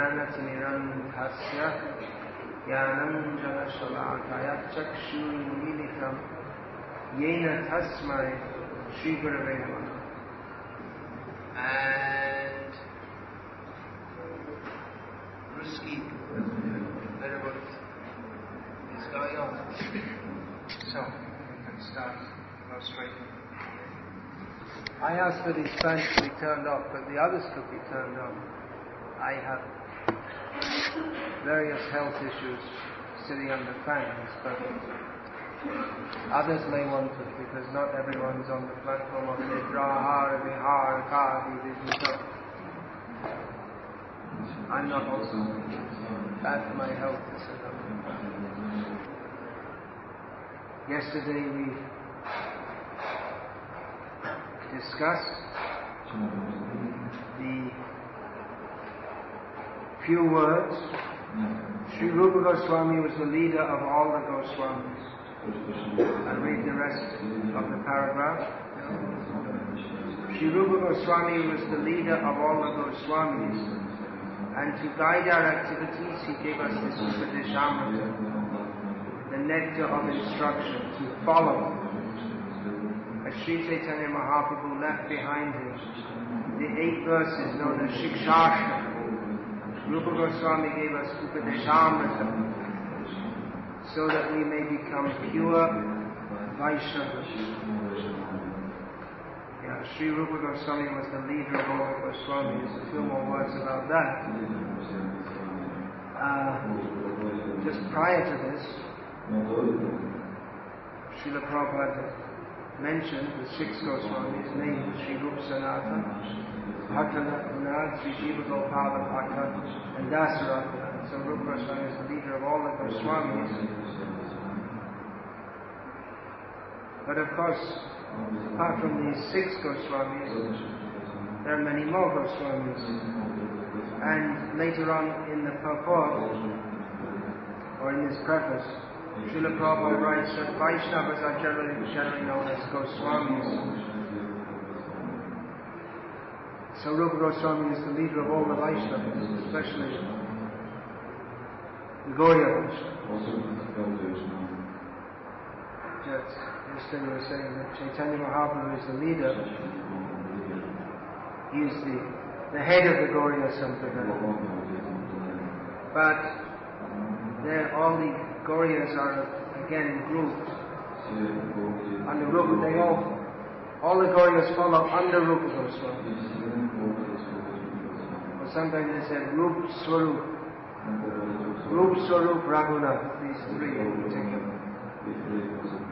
ज्ञानतिमिरन्धस्य ज्ञानञ्जनशलाकया चक्षुरुन्मीलितं येन तस्मै श्रीगुरवे नमः. And Ruski Venerable is going on. So, we can start, go straight. I asked for these fans to be turned off, but the others could be turned on. I have various health issues sitting under fans, but others may want it because not everyone's on the platform of Nidrahara, Vihara, Kadi, Vijita. I'm not also bad for my health to sit on the platform. Yesterday we discussed the few words. Sri Rupa Goswami was the leader of all the Goswamis. I'll read the rest of the paragraph. Sri Rupa Goswami was the leader of all the Goswamis, and to guide our activities he gave us this Upadeshamrita, the nectar of instruction to follow. As Sri Chaitanya Mahaprabhu left behind him the 8 verses known as Shikshashtra, Rupa Goswami gave us Upadeshamrita so that we may become pure Vaishnavas. Yeah, Sri Rupa Goswami was the leader of all the Goswamis. A few more words about that. Just prior to this, Srila Prabhupada mentioned the 6 Goswamis named Sri Rupa Sanatana, Bhattanath, Sri Jiva Gopala Bhatta, and Dasarata. So Rupa Goswami is the leader of all the Goswamis. But of course, apart from these 6 Goswamis, there are many more Goswamis. And later on in the purport, or in this preface, Srila Prabhupada writes that Vaishnavas are generally known as Goswamis. So Rupa Goswami is the leader of all the Vaishnavas, especially the Gaudiya Vaishnavas. Yes, yesterday we were saying that Chaitanya Mahaprabhu is the leader. He is the head of the Gaudiya Sampradaya. But all the Gauriyas are again grouped under Rupa. All the Gauriyas follow under Rupa Goswami. Or sometimes they say Rup Swarup Raghunath. These 3 in particular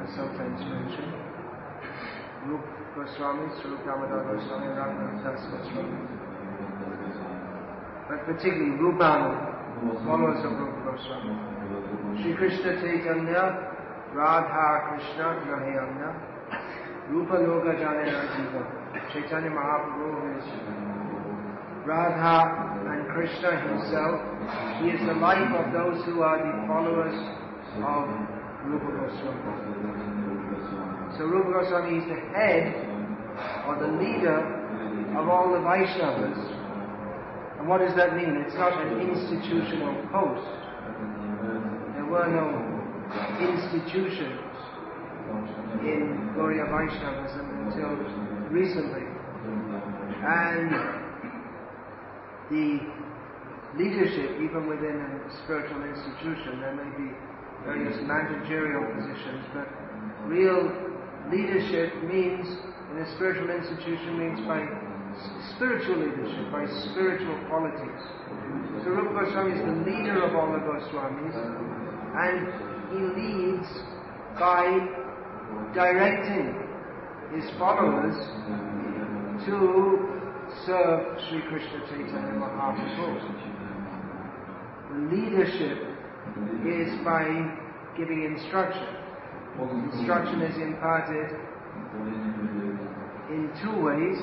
are sometimes mentioned. Rup Goswami, Swarup Damodar Goswami, and Raghunath Das Goswami. But particularly Rupanu, followers of Rupa Goswami. Shri Krishna Chaitanya, Radha Krishna Grahayanya, Rupa Loga Janena Jiva. Chaitanya Mahaprabhu is Radha and Krishna himself. He is the life of those who are the followers of Rupa Goswami. So Rupa Goswami is the head or the leader of all the Vaishnavas. And what does that mean? It's not an institutional post. There were no institutions in Gaudiya Vaishnavism until recently. And the leadership, even within a spiritual institution, there may be various managerial positions, but real leadership means, in a spiritual institution, means by spiritual leadership, by spiritual qualities. So Rupa Goswami is the leader of all the Goswamis, and he leads by directing his followers to serve Sri Krishna Chaitanya Mahaprabhu. The leadership is by giving instruction. Instruction is imparted in 2 ways,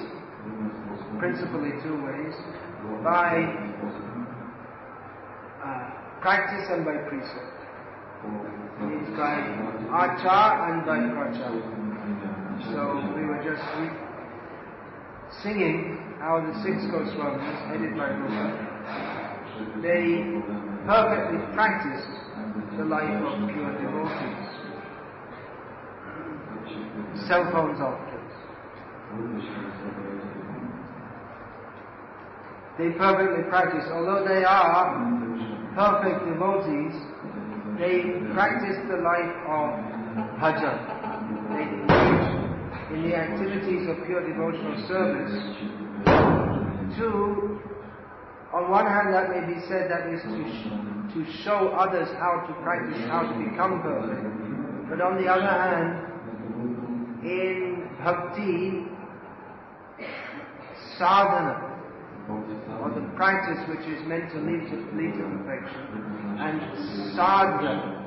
principally 2 ways, by practice and by precept. It's by acha and by pracha. So we were just singing how the 6 Goswamis, headed by Rupa, they perfectly practiced the life of pure devotees. Cell phones off, please. They perfectly practice, although they are perfect devotees, they practice the life of bhajan. They engage in the activities of pure devotional service. On one hand, that may be said that is to show others how to practice, how to become perfect. But on the other hand, in bhakti, sadhana, or the practice which is meant to lead to perfection, and sadhana,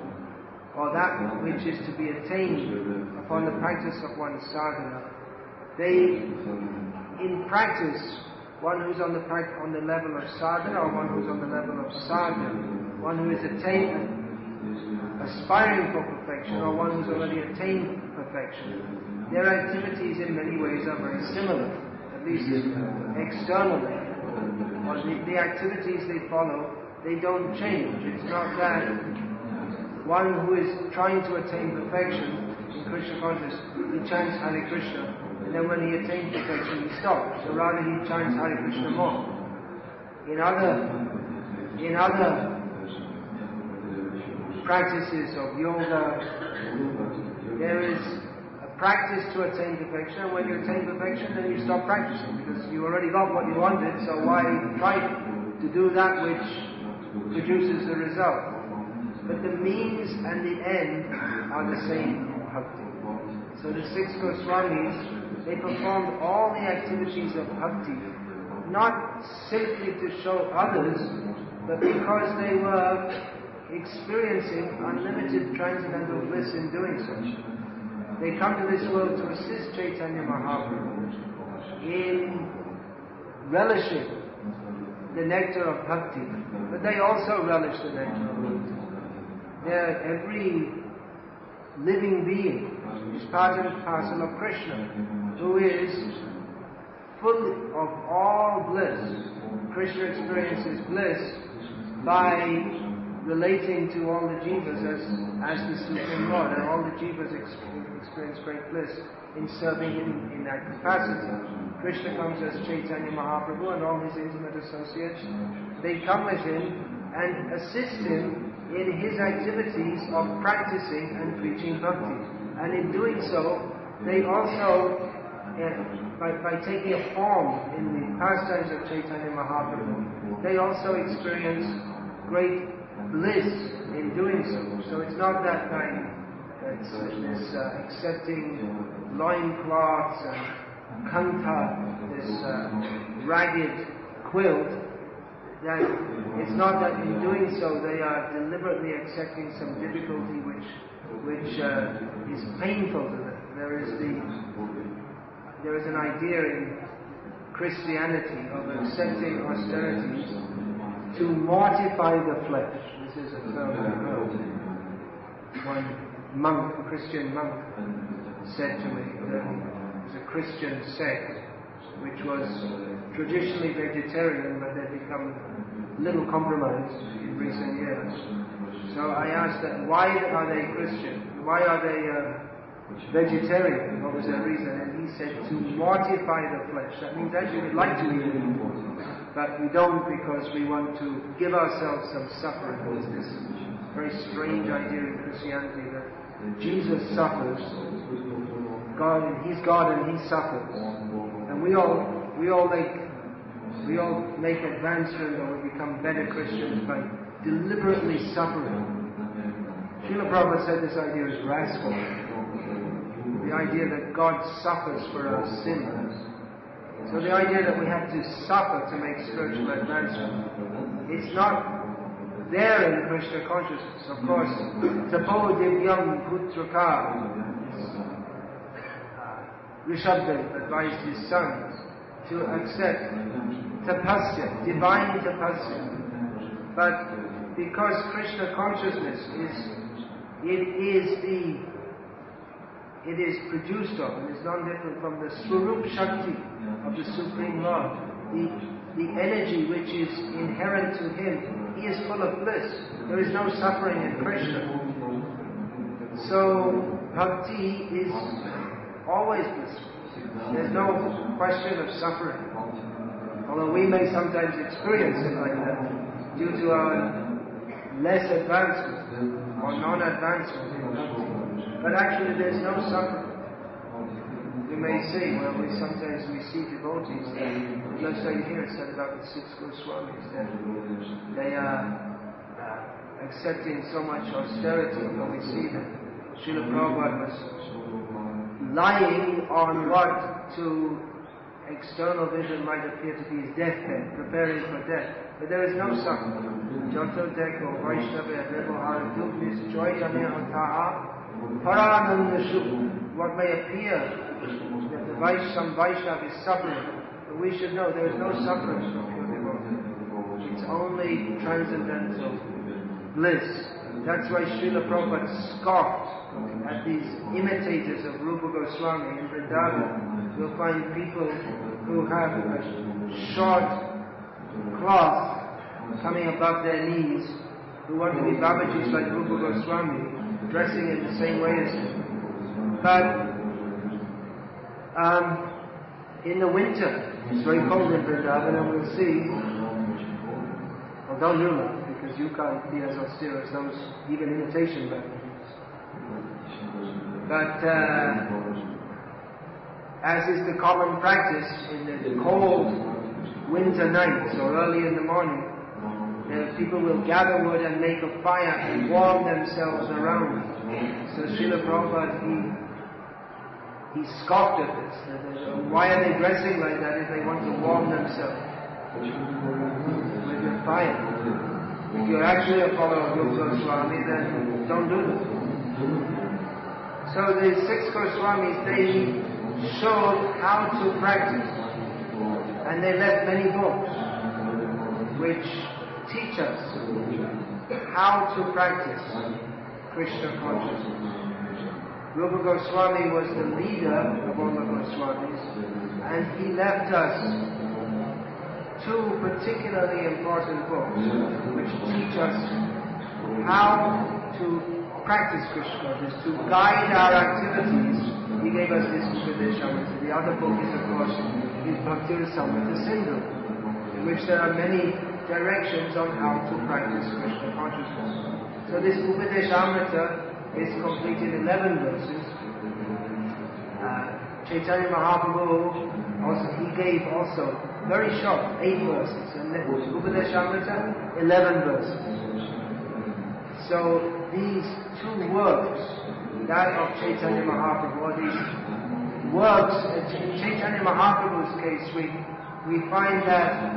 or that which is to be attained upon the practice of one's sadhana, they, in practice, one who's on the level of sadhana, or one who's on the level of sadhana, one who is aspiring for perfection, or one who's already attained perfection, their activities in many ways are very similar, at least externally. Or the activities they follow, they don't change. It's not that one who is trying to attain perfection in Krishna consciousness, he chants Hare Krishna, and then when he attains perfection, he stops. So rather he chants Hare Krishna more. In other practices of yoga, there is a practice to attain perfection, and when you attain perfection, then you stop practicing, because you already got what you wanted, so why try to do that which produces the result? But the means and the end are the same in bhakti. So the 6 Goswamis, they performed all the activities of bhakti, not simply to show others, but because they were experiencing unlimited transcendental bliss in doing so. They come to this world to assist Chaitanya Mahaprabhu in relishing the nectar of bhakti, but they also relish the nectar of bhakti. Every living being is part and parcel of Krishna, who is full of all bliss. Krishna experiences bliss by relating to all the jivas as the Supreme Lord, and all the jivas experience great bliss in serving in that capacity. Krishna comes as Chaitanya Mahaprabhu, and all his intimate associates, they come with him and assist him in his activities of practicing and preaching bhakti. And in doing so, they also, by taking a form in the pastimes of Chaitanya Mahaprabhu, they also experience great bliss in doing so. So it's not that it's this accepting loincloths and kanta, this ragged quilt, that it's not that in doing so they are deliberately accepting some difficulty which is painful to them. There is an idea in Christianity of accepting austerities to mortify the flesh. This is a term I heard. One Christian monk said to me that it was a Christian sect which was traditionally vegetarian, but they've become a little compromised in recent years. So I asked them, why are they Christian? Why are they vegetarian? What was their reason? And he said, to mortify the flesh. That means actually we'd like to eat it, but we don't because we want to give ourselves some suffering. There's this very strange idea in Christianity that Jesus suffers, He's God and He suffers. And we all make advancement, or we become better Christians by deliberately suffering. Srila Prabhupada said this idea is rascal. The idea that God suffers for our sins. So the idea that we have to suffer to make spiritual advancement, it's not there in Krishna consciousness. Of course, Tapo Divyam Putraka, Rishabdev advised his sons to accept tapasya, divine tapasya. But because Krishna consciousness it is produced of, and is non-different from the Swarup Shakti of the Supreme Lord. the energy which is inherent to him, he is full of bliss. There is no suffering in Krishna. So bhakti is always blissful. There's no question of suffering. Although we may sometimes experience it like that due to our less advancement or non-advancement in bhakti. But actually there's no suffering. You may say, well, sometimes we see devotees that, just like here it said about the 6 Goswamis, that they are accepting so much austerity, but we see that Srila Prabhupada was lying on what to external vision might appear to be his deathbed, preparing for death. But there is no suffering. Joto Deko, Vaishnava, Devohara, Duknis, Joy Jamya Taha, Parananda Shuk. What may appear that some Vaishnava is suffering, but we should know there is no suffering from pure devotee. It's only transcendental bliss. That's why Srila Prabhupada scoffed at these imitators of Rupa Goswami in Vrindavan. You'll find people who have a short cloth coming above their knees, who want to be Babajis like Rupa Goswami, dressing in the same way as him. But in the winter, it's very cold in Vrindavan, and we'll see, well, don't do that, because you can't be as austere as those, even imitation Babajis. But as is the common practice in the cold winter nights or early in the morning, people will gather wood and make a fire and warm themselves around it. So Srila Prabhupada, he scoffed at this. Why are they dressing like that if they want to warm themselves with the fire? If you're actually a follower of Rupa Goswami, then don't do that. So the 6 Goswamis, they showed how to practice, and they left many books which teach us how to practice Krishna consciousness. Rupa Goswami was the leader of all the Goswamis, and he left us 2 particularly important books which teach us how to practice Krishna consciousness, to guide our activities. He gave us this Upadeshamrita. The other book is, of course, his Bhakti Rasamrita Sindhu, in which there are many directions on how to practice Krishna consciousness. So this Upadeshamrita is complete in 11 verses. Chaitanya Mahaprabhu also, he gave also very short 8 verses, and then Upadeshamrita 11 verses. So these 2 works, that of Chaitanya Mahaprabhu, or these works, in Chaitanya Mahaprabhu's case, we find that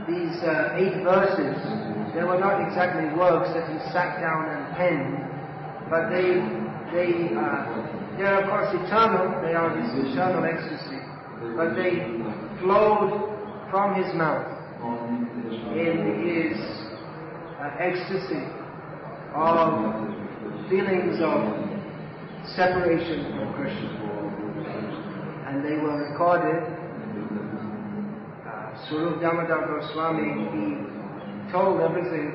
these 8 verses, they were not exactly works that he sat down and penned, but they're of course eternal, they are this eternal ecstasy, but they flowed from his mouth in his ecstasy of feelings of separation from Krishna. And they were recorded. Swarup Damodar Goswami, he told everything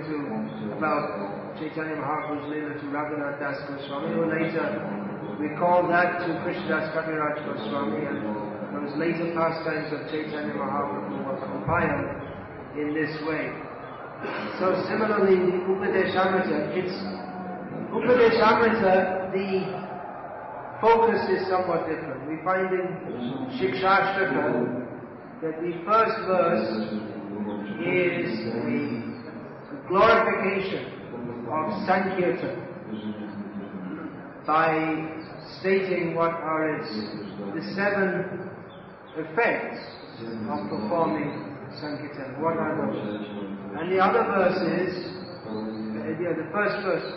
about Chaitanya Mahaprabhu's Leela to Raghunath Das Goswami, who later recalled that to Krishnadas Kaviraj Goswami, and those later pastimes of Chaitanya Mahaprabhu were compiled in this way. So similarly, the Upadeshamrita, the focus is somewhat different. We find in Shikshashtaka that the first verse is a glorification of Sankirtan by stating what are the 7 effects of performing Sankirtan. What are those? And the other verses, the first verse.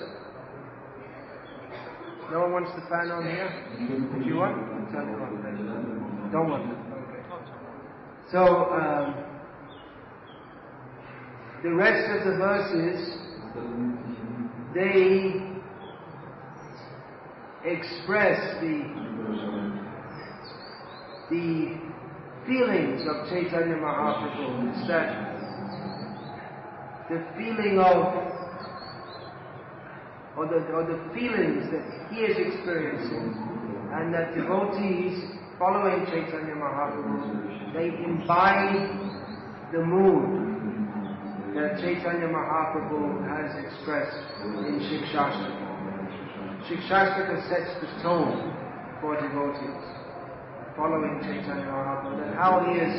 No one wants the fan on here? If you want, turn it on. Don't want it. Okay. So, the rest of the verses, they express the feelings of Chaitanya Mahaprabhu is that the feeling of, or the feelings that he is experiencing, and that devotees following Chaitanya Mahaprabhu, they imbibe the mood that Chaitanya Mahaprabhu has expressed in Shikshashtaka. Shikshashtaka sets the tone for devotees following Chaitanya Mahaprabhu, and how he is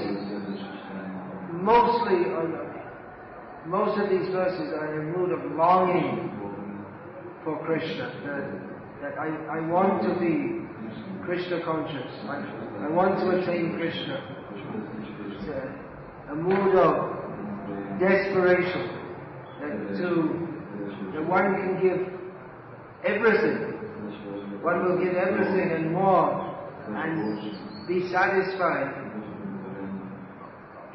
most of these verses are in a mood of longing for Krishna, that I want to be Krishna conscious, I want to attain Krishna. It's a mood of desperation, that one can give everything, one will give everything and more, and be satisfied,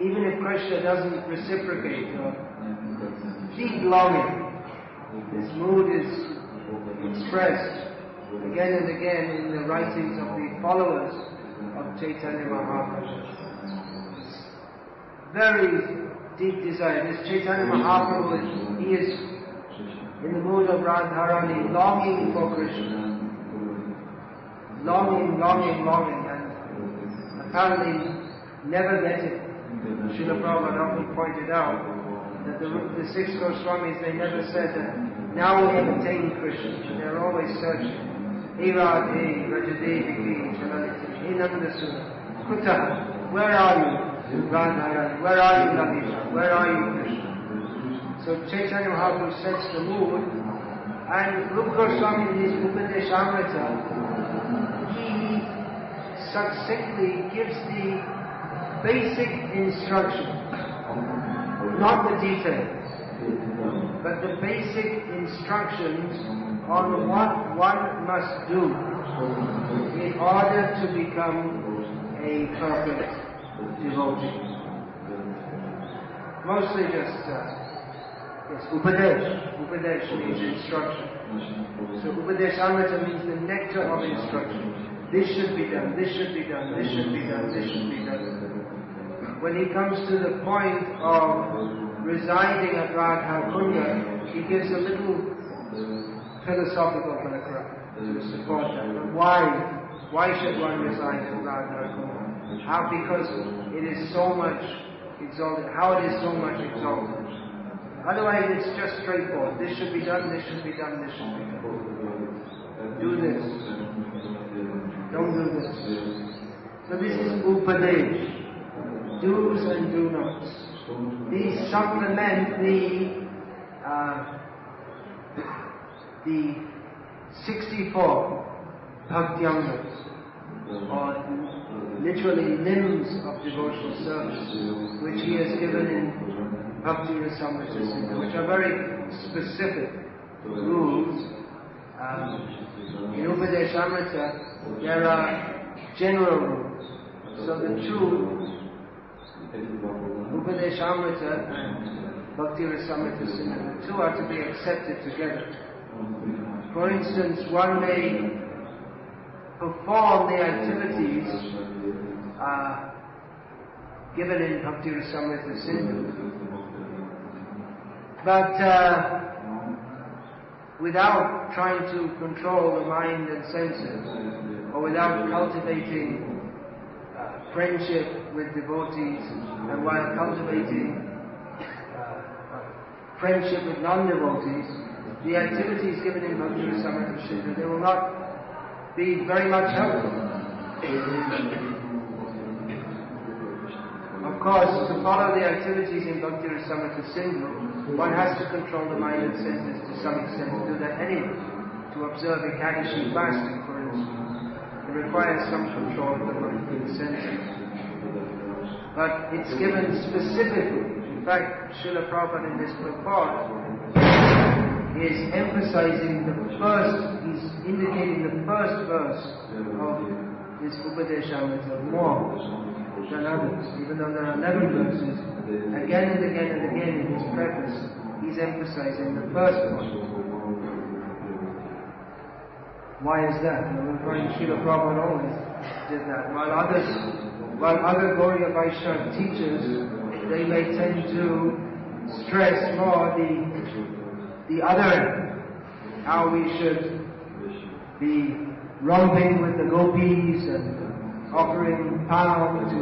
even if Krishna doesn't reciprocate, or deep longing. This mood is expressed again and again in the writings of the followers of Chaitanya Mahaprabhu. Very deep desire. This Chaitanya Mahaprabhu, he is in the mood of Radharani, longing for Krishna. Longing, and apparently never getting. Srila Prabhupada often pointed out that the six Goswamis, they never said that now we have attained Krishna. They're always searching. Hey Radhe, Rajadeviki, Chalaliti, Hey Nandasuna, Kuta, where are you? Radharani, where are you Lalita? Where are you Krishna? So Chaitanya Mahaprabhu sets the mood, and Rupa Goswami in his Upadeshamrita, he succinctly gives the basic instructions, not the details, but the basic instructions on what one must do in order to become a perfect devotee. Mostly just Upadesh. Upadesh means instruction. So Upadeshamrita means the nectar of instruction. This should be done, this should be done, this should be done, this should be done. When he comes to the point of residing at Radha Kunda, he gives a little philosophical background to support that. But why should one reside at Radha Kunda? How? Because it is so much exalted. How it is so much exalted. Otherwise it's just straightforward. This should be done, this should be done, this should be done. Do this. Don't do this. So this is Upadesh. Do's and do nots. These supplement the 64 Bhakti Amrits, or literally limbs of devotional service, which he has given in Bhakti Rasamrita, which are very specific rules. In Upadeshamrita, there are general rules. So the two, Upadeshamrita and Bhakti Rasamrita, the two are to be accepted together. For instance, one may perform the activities given in Bhakti Rasamrita Sindhu, but without trying to control the mind and senses, or without cultivating friendship with devotees, and while cultivating friendship with non-devotees, the activities given in Bhakti Rasamrita Sindhu, they will not be very much helpful. Of course, to follow the activities in Bhakti Rasamrita Sindhu, one has to control the mind and senses to some extent, to do that anyway. To observe Ekadashi fasting, for instance, it requires some control of the mind and senses. But it's given specifically. In fact, Srila Prabhupada in this purport is emphasizing he's indicating the first verse of this Upadeshamrita more than others. Even though there are 11 verses, again and again and again in his preface, he's emphasizing the first one. Why is that? We find Srila Prabhupada always did that, while others while other Gaudiya Vaishnava teachers, they may tend to stress more the other end, how we should be romping with the gopis and offering power to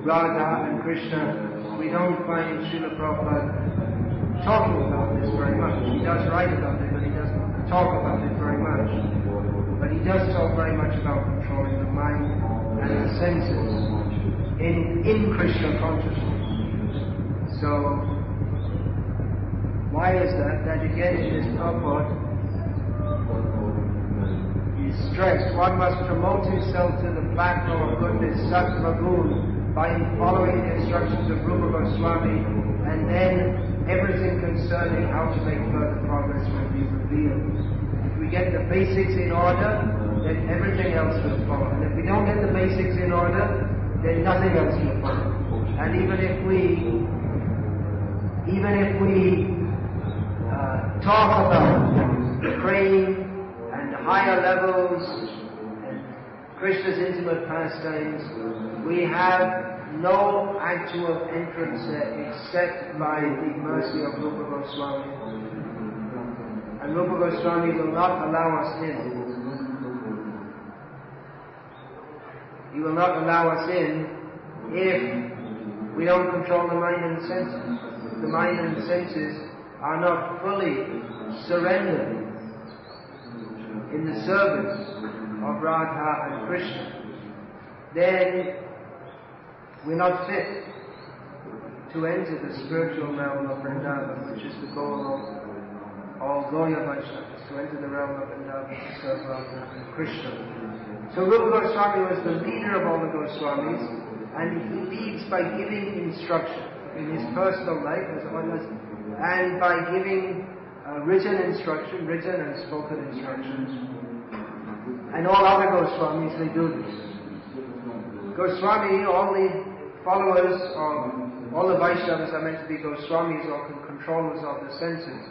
Radha and Krishna. We don't find Srila Prabhupada talking about this very much. He does write about it, but he doesn't talk about it very much. But he does talk very much about controlling the mind and the senses in Krishna consciousness. So, why is that? That again in this purport is stressed. One must promote himself to the platform of goodness, sattva gun, by following the instructions of Rupa Goswami, and then everything concerning how to make further progress will be revealed. If we get the basics in order, then everything else will follow. And if we don't get the basics in order, then nothing else will follow. And even if we talk about praying and higher levels and Krishna's intimate pastimes, we have no actual entrance there except by the mercy of Rupa Goswami. And Rupa Goswami will not allow us in. He will not allow us in if we don't control the mind and senses. The mind and senses are not fully surrendered in the service of Radha and Krishna, then we're not fit to enter the spiritual realm of Vrindavan, which is the goal of all Gaudiya Vaishnavas, to enter the realm of Vrindavan to serve Radha and Krishna. So Rupa Goswami was the leader of all the Goswamis, and he leads by giving instruction in his personal life as well as, and by giving written instruction, written and spoken instructions. And all other Goswamis, they do this. Goswami, all the followers of all the Vaishnavas are meant to be Goswamis or controllers of the senses.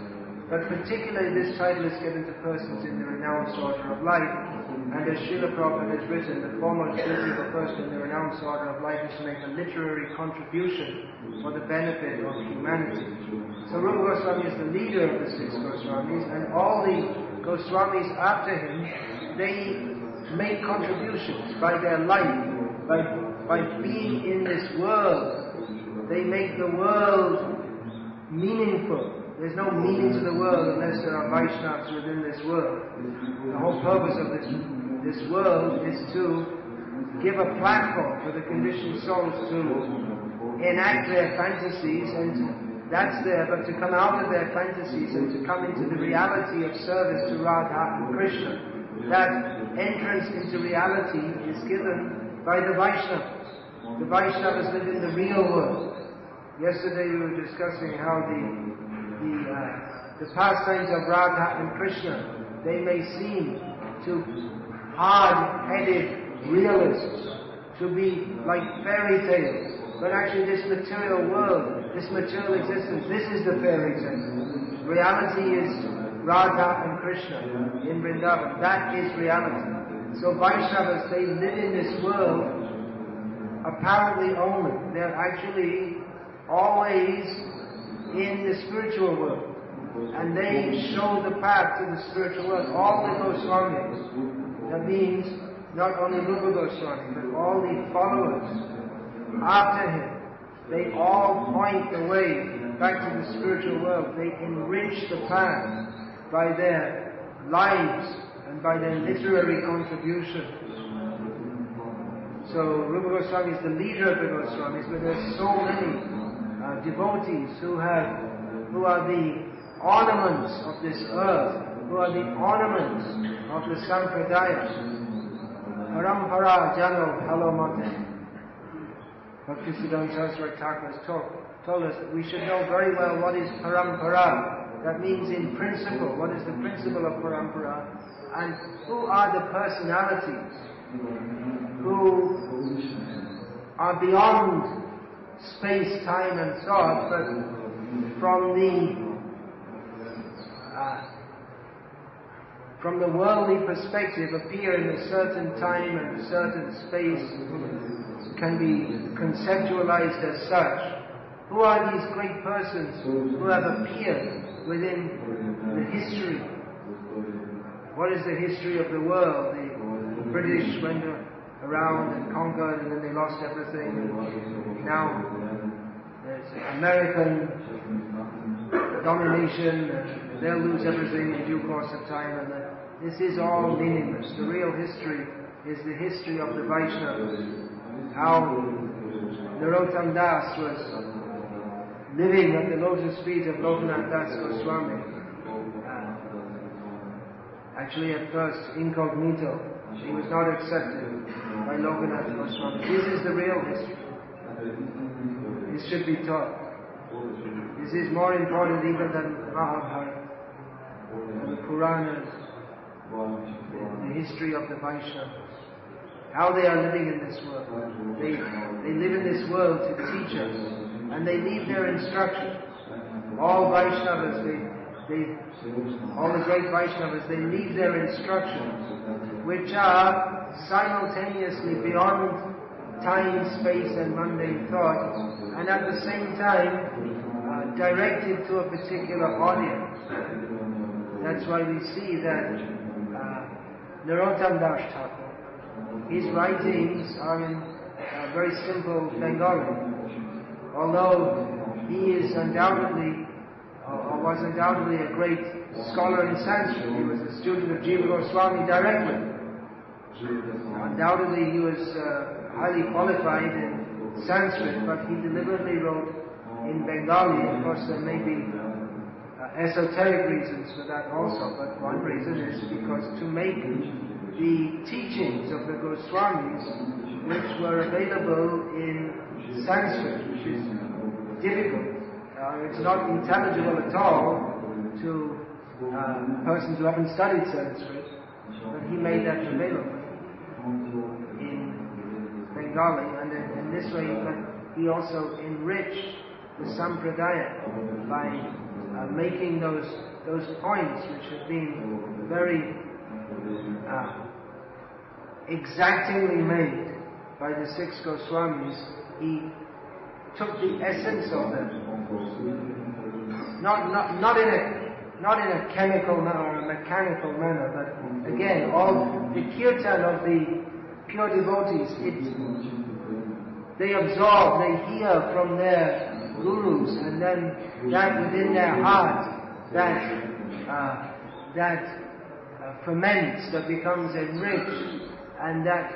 But particularly this title is given to persons in the renounced order of life. And as Srila Prabhupada has written, the foremost duty of a person in the renounced order of life is to make a literary contribution for the benefit of humanity. So Rupa Goswami is the leader of the six Goswamis, and all the Goswamis after him, they make contributions by their life, by being in this world. They make the world meaningful. There's no meaning to the world unless there are Vaishnavas within this world. The whole purpose of this world is to give a platform for the conditioned souls to enact their fantasies, and that's there, but to come out of their fantasies and to come into the reality of service to Radha and Krishna. That entrance into reality is given by the Vaishnavas. The Vaishnavas live in the real world. Yesterday we were discussing how the pastimes of Radha and Krishna, they may seem to hard-headed realists to be like fairy tales, but actually this material world, this material existence, this is the fairy tale. Reality is Radha and Krishna in Vrindavan. That is reality. So Vaishnavas, they live in this world apparently only. They're actually always in the spiritual world. And they show the path to the spiritual world. All the Goswamis, that means not only Rupa Goswami, but all the followers after him, they all point the way back to the spiritual world. They enrich the path by their lives and by their literary contributions. So Rupa Goswami is the leader of the Goswamis, but there's so many devotees who are the ornaments of this earth, who are the ornaments of the Sampradaya. Parampara Jano Halomate. Bhakti Siddhanta Saraswati Thakur has told us that we should know very well what is parampara. That means in principle. What is the principle of parampara? And who are the personalities who are beyond space, time and thought, but from from the worldly perspective, appear in a certain time and a certain space, can be conceptualized as such. Who are these great persons who have appeared within the history? What is the history of the world? The British went around and conquered, and then they lost everything. And now there's American domination, and they'll lose everything in due course of time. And this is all meaningless. The real history is the history of the Vaishnavas. How Narottam Das was living at the lotus feet of Lokanath Das Goswami. Actually, at first, incognito. He was not accepted by Lokanath Goswami. This is the real history. This should be taught. This is more important even than Mahabharata and the Puranas, the history of the Vaishnavas. How they are living in this world. They live in this world to teach us, and they leave their instructions. All Vaishnavas, all the great Vaishnavas, they leave their instructions, which are simultaneously beyond time, space, and mundane thought, and at the same time directed to a particular audience. That's why we see that Narottam Das Thakur, his writings are in very simple Bengali. Although he is undoubtedly, or was undoubtedly a great scholar in Sanskrit, he was a student of Jiva Goswami directly. Undoubtedly he was highly qualified in Sanskrit, but he deliberately wrote in Bengali. Of course there may be esoteric reasons for that also, but one reason is because to make the teachings of the Goswamis, which were available in Sanskrit, which is difficult. It's not intelligible at all to persons who haven't studied Sanskrit, but he made that available in Bengali, and in this way he also enriched the Sampradaya by making those points which have been very exactingly made by the six Goswamis. He took the essence of them, not in a chemical manner or a mechanical manner, but again, all the kirtan of the pure devotees, they absorb, they hear from their gurus, and then that within their heart, that ferments, that becomes enriched, and that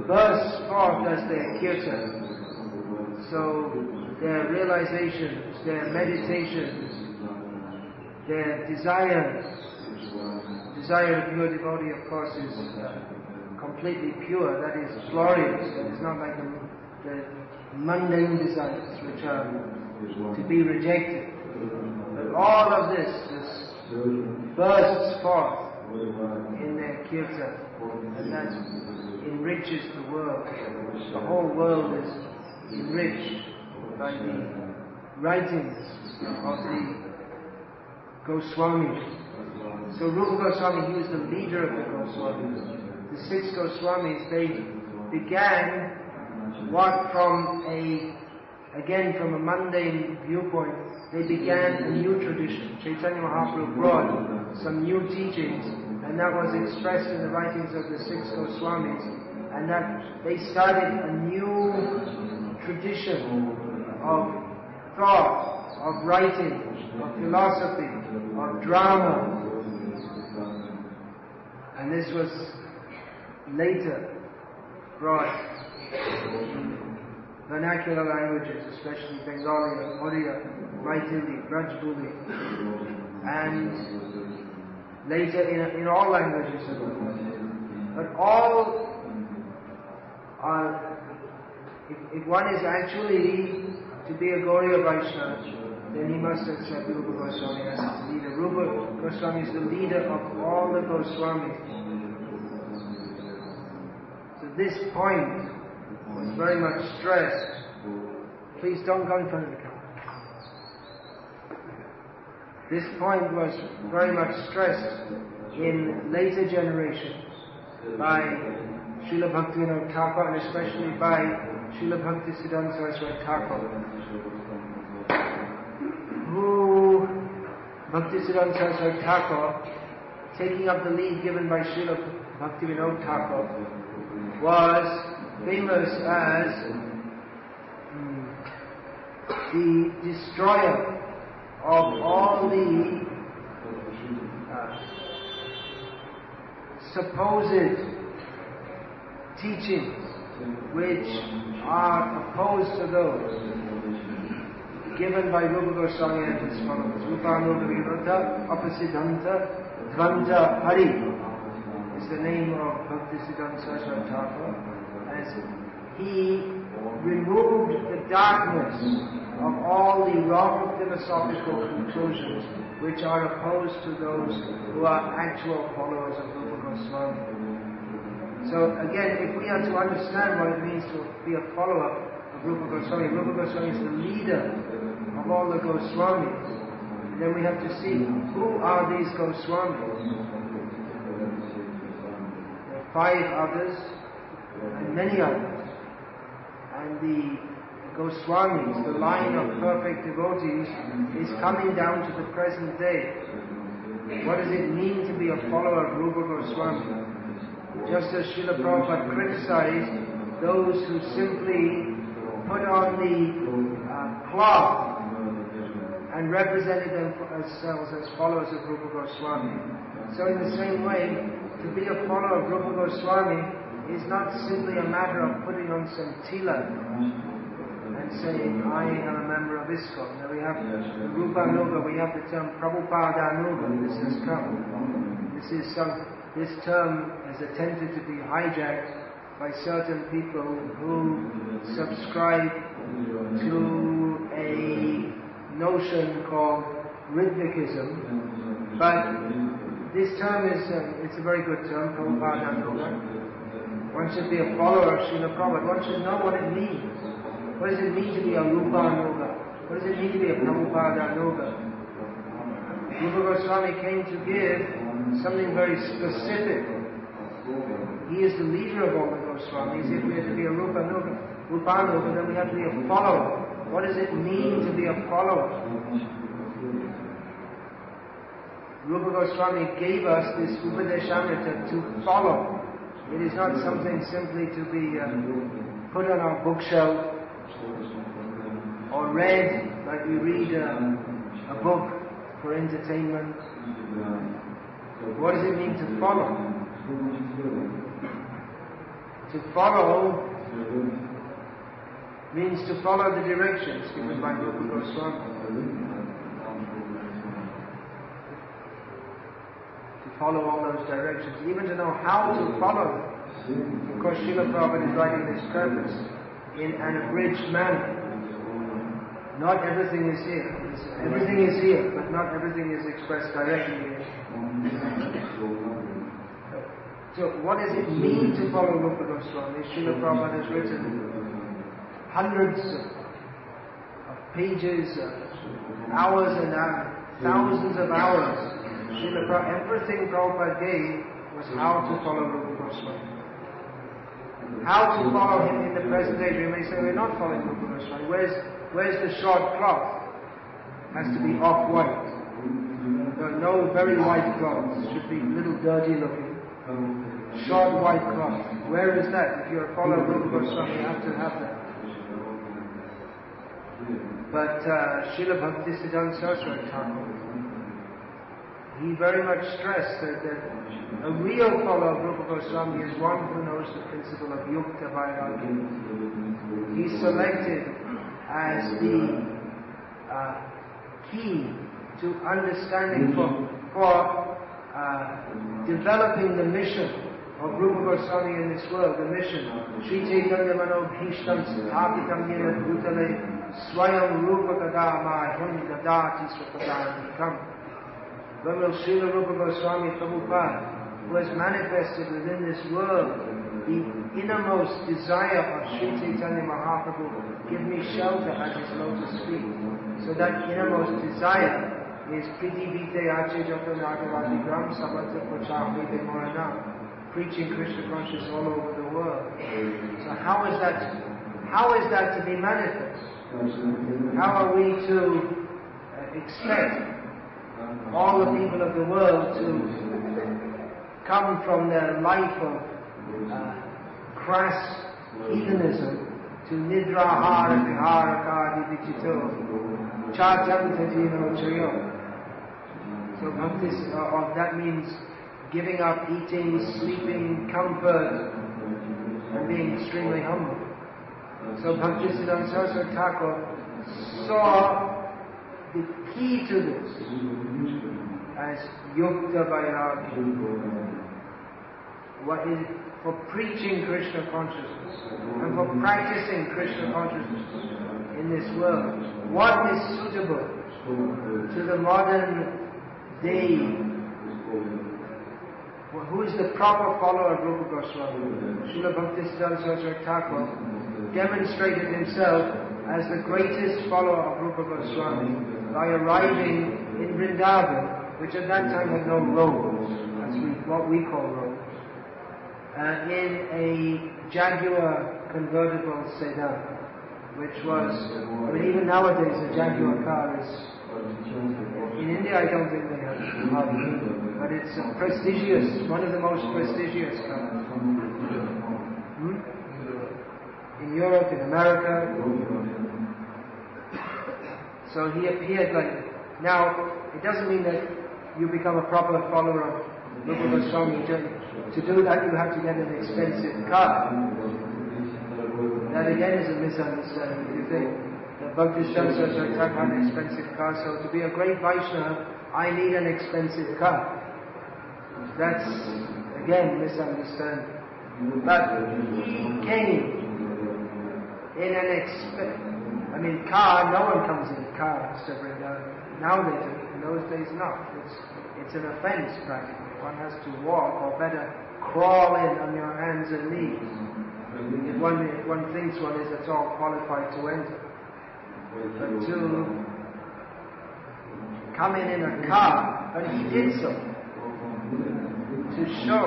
bursts forth as their kirtan. So their realizations, their meditations, their desire of pure devotee, of course, is completely pure. That is glorious. It is not like the mundane desires which are to be rejected. But all of this bursts forth in their kirtan, and that enriches the world. The whole world is enriched by the writings of the Goswamis. So Rupa Goswami, he was the leader of the Goswamis. The six Goswamis, they began what from a mundane viewpoint, they began a new tradition. Chaitanya Mahaprabhu brought some new teachings, and that was expressed in the writings of the six Goswamis, and that they started a new tradition of thought, of writing, of philosophy, of drama. And this was later brought in vernacular languages, especially Bengali, Oriya, Maithili, Rajpuri, and later in all languages of the world. But all are, if one is actually to be a Gauriya Vaishnava, then he must accept Rupa Goswami as his leader. Rupa Goswami is the leader of all the Goswamis. So this point was very much stressed. Please don't go in front of the camera. This point was very much stressed in later generations by Srila Bhaktivinoda Thakur and especially by Srila Bhaktisiddhanta Saraswati Thakur, who Bhaktisiddhanta Saraswati Thakur, taking up the lead given by Srila Bhaktivinoda Thakur, was famous as the destroyer of all the supposed teachings which are opposed to those given by Rupa Goswami and his followers. Rupanuga Viruddha Apasiddhanta Dvanja Hari is the name of Bhaktisiddhanta Saraswati Thakur, as he removed the darkness of all the wrong philosophical conclusions which are opposed to those who are actual followers of Rupa Goswami. So again, if we are to understand what it means to be a follower of Rupa Goswami is the leader of all the Goswamis, then we have to see who are these Goswamis. There are 5 others and many others. And the Goswamis, the line of perfect devotees, is coming down to the present day. What does it mean to be a follower of Rupa Goswami? Just as Srila Prabhupada criticized those who simply put on the cloth and represented themselves as followers of Rupa Goswami. So in the same way, to be a follower of Rupa Goswami is not simply a matter of putting on some tilak and saying, I am a member of ISKCON. Now we have the Rupanuga, we have the term Prabhupadanuga. This has come. This term has attempted to be hijacked by certain people who subscribe to a notion called Rhythmikism. But this term is it's a very good term, Prabhupadanuga. One should be a follower of Srila Prabhupada. One should know what it means. What does it mean to be a Rupanuga? What does it mean to be a Prabhupadanuga? Rupa Goswami came to give something very specific. He is the leader of all the Goswamis. If we are to be a Rupanuga, then we have to be a follower. What does it mean to be a follower? Rupa Goswami gave us this Upadeshamrita to follow. It is not something simply to be put on our bookshelf or read like we read a book for entertainment. What does it mean to follow? To follow means to follow the directions given by Rupa Goswami. Follow all those directions, even to know how to follow them. Of course, Srila Prabhupada is writing this purpose in an abridged manner. Not everything is here. Everything is here, but not everything is expressed directly here. So what does it mean to follow Rupa Goswami? Srila Prabhupada has written hundreds of pages, hours and hours, thousands of hours. Everything Prabhupada gave was how to follow Rupa Goswami. How to follow him in the present age. We may say we're not following Rupa Goswami. Where's the short cloth? Has to be off-white. There are no very white cloths. Should be a little dirty looking. Short white cloth. Where is that? If you're a follower of Rupa Goswami, you have to have that. But Srila Bhaktisiddhanta Saraswati Thakur, he very much stressed that a real follower of Rupa Goswami is one who knows the principle of Yukta Vairagya. He's selected as the key to understanding for developing the mission of Rupa Goswami in this world, the mission. Sri Chaitanya Mano Bhishtam Sthapitam Yena Bhutale Swayam Rupa Kadama Him Dadati Swapadam. When will Srila Rupa Goswami Prabhupada, who has manifested within this world the innermost desire of Sri Chaitanya Mahaprabhu, give me shelter at his lotus feet? So that innermost desire is Priti Vite Ache Jota Nagavati Gram Sabata Pachahvite Morana, preaching Krishna consciousness all over the world. So how is that to be manifest? How are we to expect all the people of the world to come from their life of crass heathenism to Nidra Hara Vihara Kadi Vichito Chajanta Jino Chayo? So Bhakti, that means giving up eating, sleeping, comfort, and being extremely humble. So Bhaktisiddhanta Saraswati Thakur saw the key to this as Yukta Vairagya. What is for preaching Krishna consciousness and for practicing Krishna consciousness in this world. What is suitable to the modern day? Who is the proper follower of Rupa Goswami? Srila Bhaktisiddhanta Saraswati Thakur demonstrated himself as the greatest follower of Rupa Goswami by arriving in Vrindavan, which at that time had no roads, what we call roads, in a Jaguar convertible sedan, which was, even nowadays a Jaguar car is, in India I don't think they have, but it's a prestigious, one of the most prestigious cars. In Europe, in America. So he appeared like, now it doesn't mean that you become a proper follower of Rupa Goswami. To do that you have to get an expensive car. That again is a misunderstanding. If you think that Bhaktisiddhanta Saraswati Thakur had an expensive car, so to be a great Vaishnava, I need an expensive car. That's again misunderstanding. But he came in an car, no one comes in cars to bring down. Now they do. In those days, not. It's an offense practically. One has to walk, or better, crawl in on your hands and knees. If one thinks one is at all qualified to enter. But to come in a car, but he did so, to show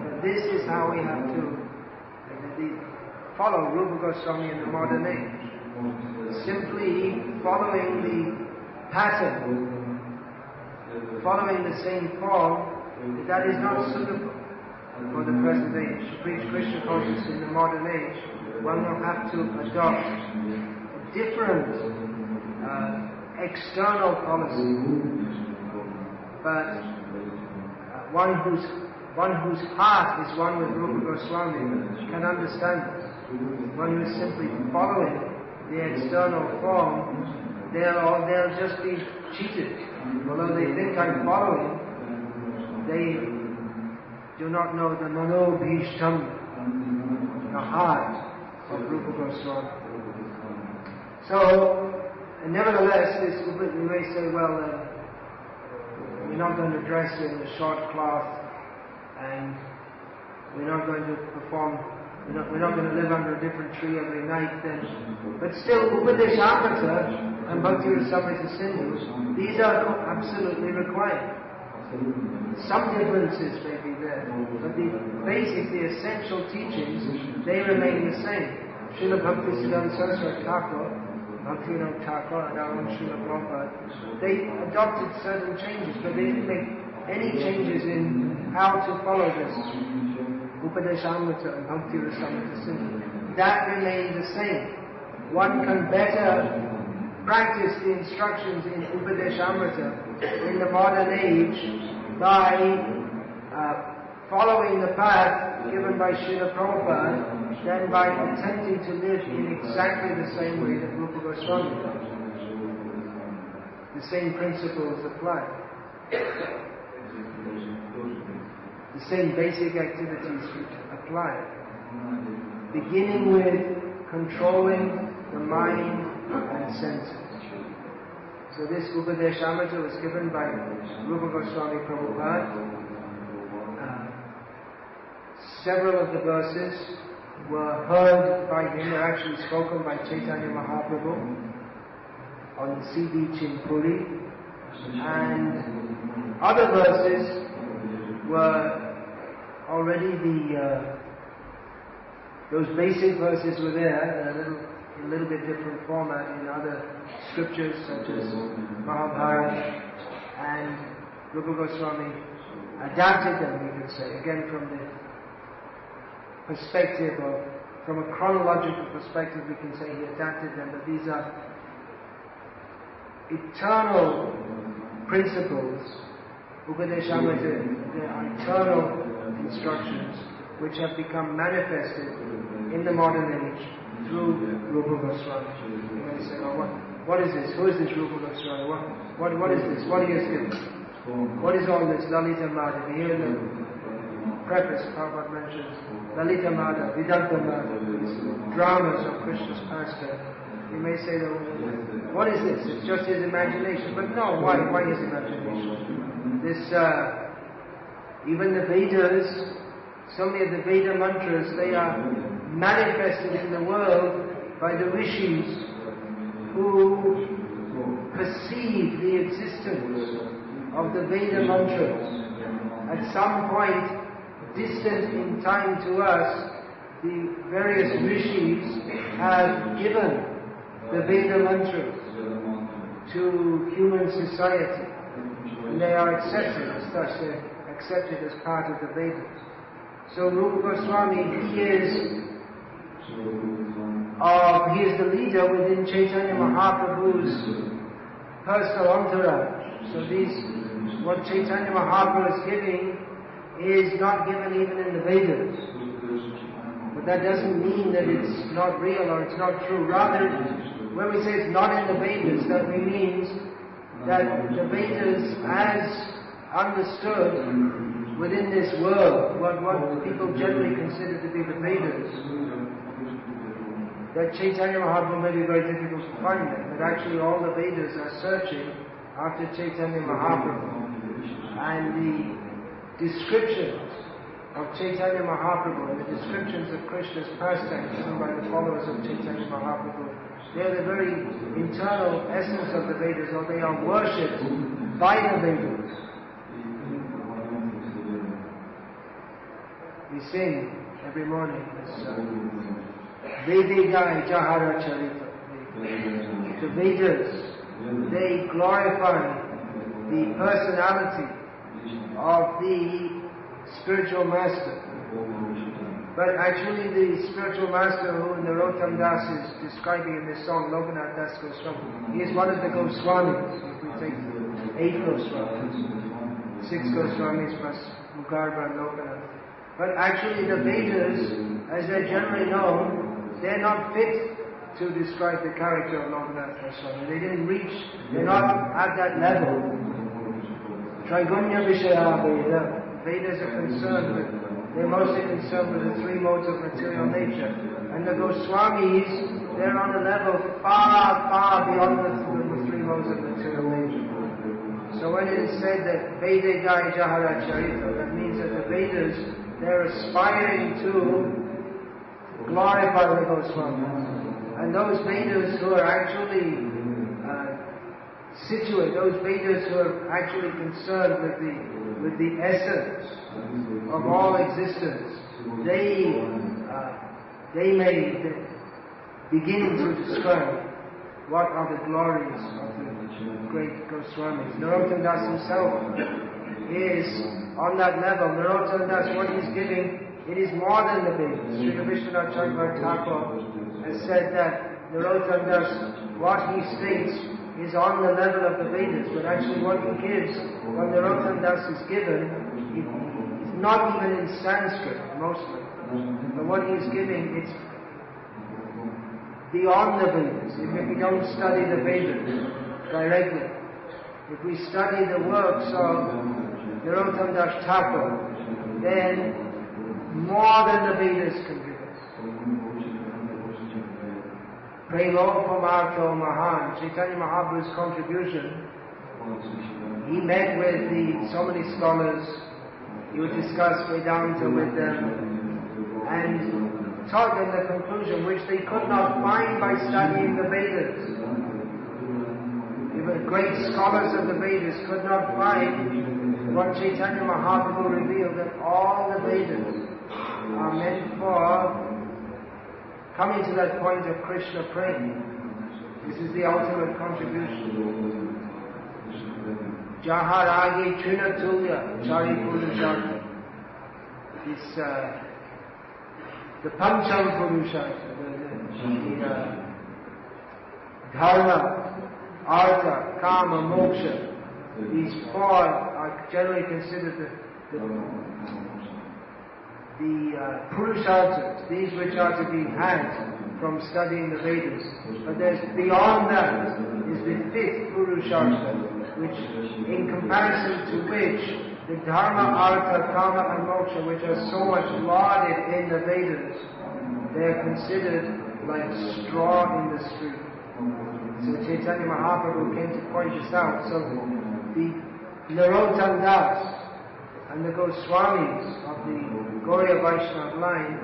that this is how we have to follow Rupa Goswami in the modern age. Simply following the pattern, following the same form, that is not suitable for the present age. To preach Krishna consciousness in the modern age, one will have to adopt a different external policy, but one whose heart is one with Rupa Goswami can understand this. One who is simply following the external form, they'll just be cheated. Although they think I'm following, they do not know the Manobhishtam, the heart of Rupa Goswami. So, nevertheless, we may say, well, we're not going to dress in a short cloth, and we're not going to perform, we're not going to live under a different tree every night then. But still, Upadeshamrita and Bhakti Rasamrita Sindhu, these are absolutely required. Some differences may be there, but the essential teachings, they remain the same. Srila Bhaktisiddhanta Saraswati Thakur, Bhaktivinoda Thakur, and our own Srila Prabhupada, they adopted certain changes, but they didn't make any changes in how to follow this Upadeshamrita and Bhakti Rasamrita Sindhu. That remained the same. One can better practice the instructions in Upadeshamrita in the modern age by following the path given by Srila Prabhupada than by attempting to live in exactly the same way that Rupa Goswami does. The same principles apply. The same basic activities apply. Beginning with controlling the mind and senses. So this Upadeshamrita was given by Rupa Goswami Prabhupada. Several of the verses were heard by him, they're actually spoken by Chaitanya Mahaprabhu on the sea beach in Puri. and other verses were already those basic verses were there, in a little bit different format in other scriptures such as Mahabharata, and Rupa Goswami adapted them, we could say, again from the perspective of, from a chronological perspective, we can say he adapted them, but these are eternal principles, Upadeshamrita, they are eternal instructions which have become manifested in the modern age through Rupa Goswami. You may say, oh, what is this? Who is this Rupa Goswami? What is this? What he has given? What is all this Lalita Madhav? Here in the preface, Prabhupada mentions Lalita Madhav, Vedanta Madhav, these dramas of Krishna's pastime. You may say, what is this? It's just his imagination. But no, why his imagination? This, even the Vedas, so many of the Veda mantras, they are manifested in the world by the rishis who perceive the existence of the Veda mantras. At some point, distant in time to us, the various rishis have given the Veda mantras to human society, and they are accepted as such. They're accepted as part of the Vedas. So Rupa Goswami, he is the leader within Chaitanya Mahaprabhu's personal entourage. So what Chaitanya Mahaprabhu is giving is not given even in the Vedas. But that doesn't mean that it's not real or it's not true. Rather, when we say it's not in the Vedas, that means that the Vedas, as understood within this world, what people generally consider to be the Vedas, that Chaitanya Mahaprabhu may be very difficult to find them, but actually all the Vedas are searching after Chaitanya Mahaprabhu. And the descriptions of Chaitanya Mahaprabhu and the descriptions of Krishna's pastime given by the followers of Chaitanya Mahaprabhu, they are the very internal essence of the Vedas, or they are worshipped by the Vedas. We sing every morning this Vedigai Jahara Charita. The Vedas, they glorify the personality of the spiritual master. But actually the spiritual master who Narottam Das is describing in this song, Lokanath Das Goswami, he is one of the Goswamis. If we take 8 Goswamis, 6 Goswamis plus Mukharba and Lokanath. But actually the Vedas, as they're generally known, they're not fit to describe the character of Lokanath Goswami. They didn't reach, they're not at that level. Traigunya Vishaya Veda. Vedas are concerned with, they're mostly concerned with the 3 modes of material nature. And the Goswamis, they're on a level far, far beyond the 3 modes of material nature. So when it is said that Veda Gai Jahara Charita, that means that the Vedas, they're aspiring to glorify the Goswamis. And those Vedas who are actually situate, those Vedas who are actually concerned with the essence of all existence, they may begin to describe what are the glories of the great Goswamis. Narottam Das himself is on that level. Narottam Das, what he's giving, it is more than the Vedas. Srila Vishwanath Chandra Thakur has said that Narottam Das, what he states is on the level of the Vedas, but actually what he gives, what Narottam Das is given, it's not even in Sanskrit, mostly. But what he's giving, it's beyond the Vedas. If we don't study the Vedas directly, if we study the works of Narottam Das Thakur, then more than the Vedas can give us. Prelopamarto Mahan, Chaitanya Mahaprabhu's contribution, he met with so many scholars, he would discuss Vedanta with them, and taught them the conclusion which they could not find by studying the Vedas. Even the great scholars of the Vedas could not find, what Chaitanya Mahaprabhu revealed, that all the Vedas are meant for coming to that point of Krishna prema. This is the ultimate contribution. Jahar age trinatulya chari purushartha. This the pancham purushartha, the dharma, artha, kama, moksha. These four are generally considered the purusharthas, these which are to be had from studying the Vedas. But there's beyond that is the fifth purushartha, which in comparison to which the dharma, artha, kama and moksha, which are so much lauded in the Vedas, they are considered like straw in the street. So Chaitanya Mahaprabhu came to point this out. So the Narottam Das and the Goswamis of the Gauriya Vaishnava line,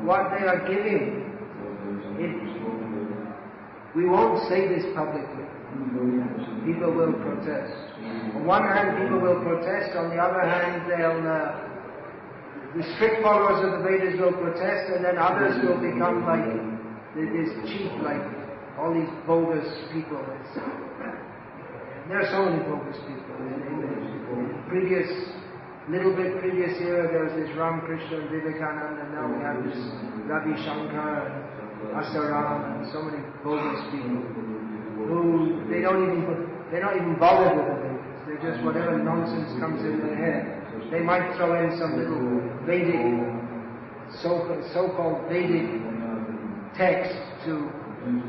what they are giving, we won't say this publicly. People will protest. On one hand, people will protest. On the other hand, the strict followers of the Vedas will protest, and then others will become like this cheap, like all these bogus people. There are so many bogus people. In the previous year, there was this Ramakrishna and Vivekananda, and now we have this Ravi Shankar and Asaram and so many bogus people who they don't even bother with the Vedas. They just whatever nonsense comes in their head. They might throw in some little Vedic, so-called Vedic text to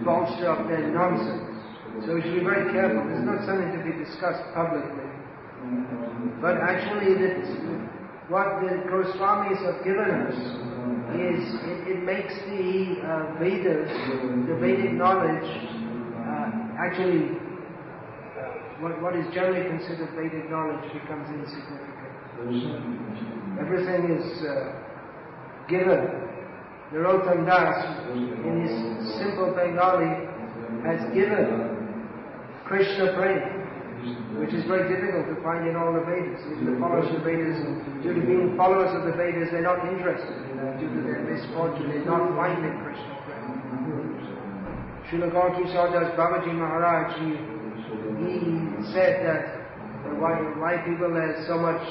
bolster up their nonsense. So we should be very careful. It's not something to be discussed publicly. But actually, what the Goswamis have given us is it makes the Vedas, the Vedic knowledge, actually what is generally considered Vedic knowledge becomes insignificant. Everything is given. Narottam Das, in his simple Bengali, has given Krishna prema, which is very difficult to find in all the Vedas. Even the followers of the Vedas, due to being followers of the Vedas, they're not interested in that. Due to their misfortune, they're not finding Krishna prema. Srila Gaura Kishore Das Babaji Maharaj, he said that why people are so much,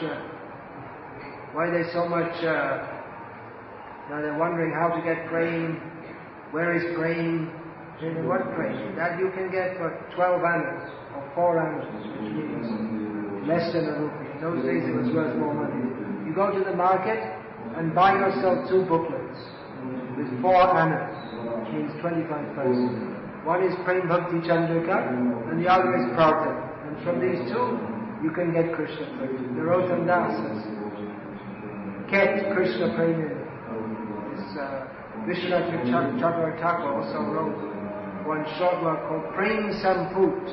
they're wondering how to get prema, where is prema, what prema? That you can get for 12 annas, or 4 annas, which means less than a rupee. In those days it was worth more money. You go to the market and buy yourself 2 booklets with 4 annas, which means 25 paise. One is Prem Bhakti Chandrika and the other is Prartha. And from these 2, you can get Krishna prema. Narottam Das has kept Krishna prema. Vishwanath Chakravarti Thakur also wrote one short work called Prem Samput,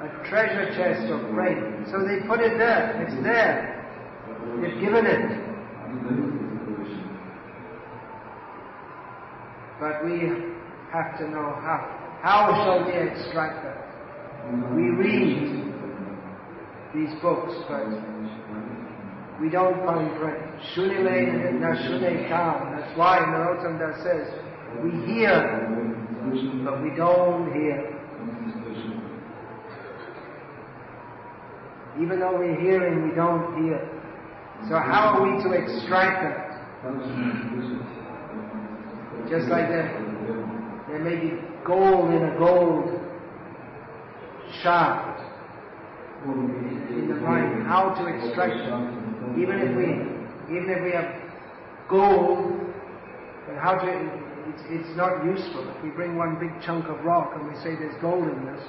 a treasure chest of prema. So they put it there, it's there, they've given it. But we have to know how shall we extract that? We read these books, but we don't find prema. Shunile na shune kam. That's why Narottam Das says, we hear, but we don't hear. Even though we're hearing, we don't hear. So how are we to extract that? Just like there may be gold in a gold shaft in the mind. How to extract it? Even if we have gold, but it's not useful. If we bring one big chunk of rock and we say there's gold in this,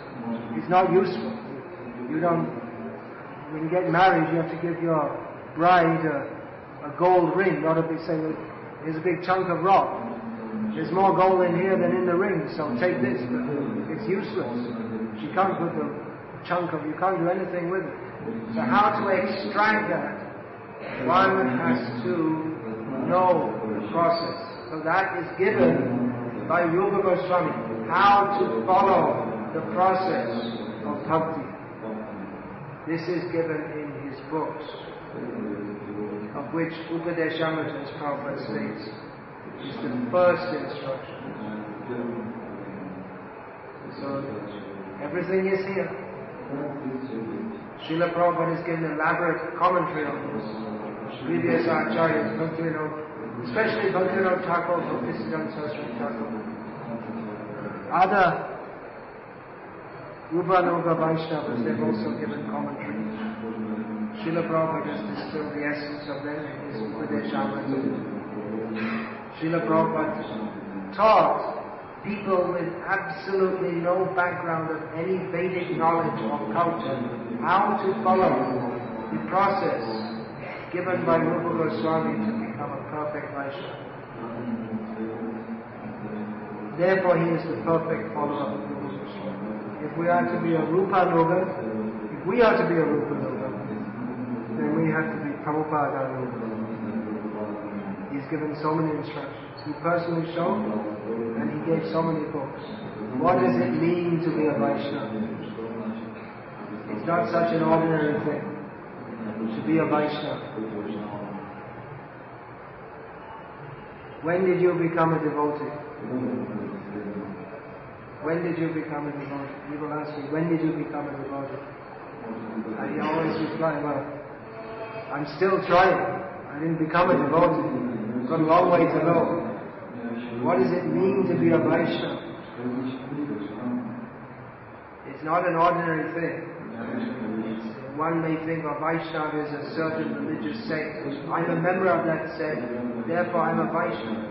it's not useful. When you get married, you have to give your bride a gold ring, not to be saying, here's a big chunk of rock. There's more gold in here than in the ring, so take this, but it's useless. You can't put the chunk of, you can't do anything with it. So how to extract that? One has to know the process. So that is given by Rupa Goswami, how to follow the process of bhakti. This is given in his books, of which Upadeshamrita, as Prabhupada states, is the first instruction. So, everything is here. Srila Prabhupada has given elaborate commentary on this. Previous acharyas, especially Bhaktivinoda Thakur, Bhaktisiddhanta Saraswati Thakur. Other Rupanuga Vaishnavas, they've also given commentary. Srila Prabhupada has distilled the essence of them in his Upadeshamrita. Srila Prabhupada taught people with absolutely no background of any Vedic knowledge or culture how to follow the process given by Rupa Goswami to become a perfect Vaishnava. Therefore he is the perfect follower of Rupa Goswami. If we are to be a Rupanuga, then we have to be Prabhupada Nuga. He's given so many instructions. He personally showed, and he gave so many books. What does it mean to be a Vaishnava? It's not such an ordinary thing to be a Vaishnava. When did you become a devotee? When did you become a devotee? People ask me, when did you become a devotee? I always reply, well, I'm still trying. I didn't become a devotee. I've got a long way to go. What does it mean to be a Vaishnava? It's not an ordinary thing. One may think a Vaishnava is a certain religious sect. I'm a member of that sect, therefore I'm a Vaishnava.